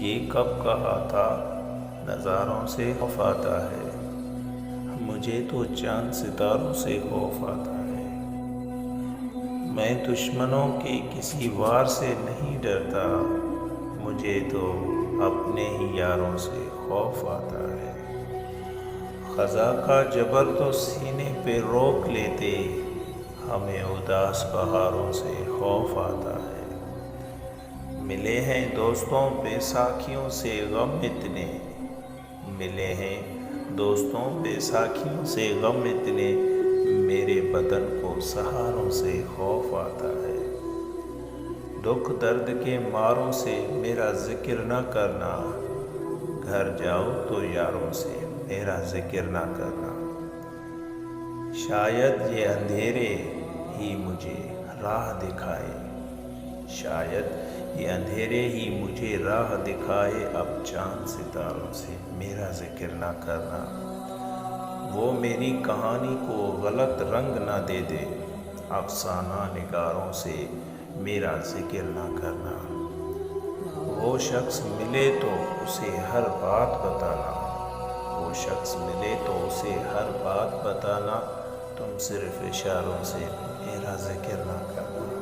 یہ کب کہا تھا نظاروں سے خوف آتا ہے، مجھے تو چاند ستاروں سے خوف آتا ہے۔ میں دشمنوں کے کسی وار سے نہیں ڈرتا، مجھے تو اپنے ہی یاروں سے خوف آتا ہے۔ خزاں کا جبر تو سینے پہ روک لیتے، ہمیں اداس بہاروں سے خوف آتا ہے۔ ملے ہیں دوستوں بے ساکھیوں سے غم اتنے، ملے ہیں دوستوں بے ساکھیوں سے غم اتنے، میرے بدن کو سہاروں سے خوف آتا ہے۔ دکھ درد کے ماروں سے میرا ذکر نہ کرنا، گھر جاؤ تو یاروں سے میرا ذکر نہ کرنا۔ شاید یہ اندھیرے ہی مجھے راہ دکھائے، شاید یہ اندھیرے ہی مجھے راہ دکھائے، اب چاند ستاروں سے میرا ذکر نہ کرنا۔ وہ میری کہانی کو غلط رنگ نہ دے دے، افسانہ نگاروں سے میرا ذکر نہ کرنا۔ وہ شخص ملے تو اسے ہر بات بتانا، وہ شخص ملے تو اسے ہر بات بتانا، تم صرف اشاروں سے میرا ذکر نہ کرنا۔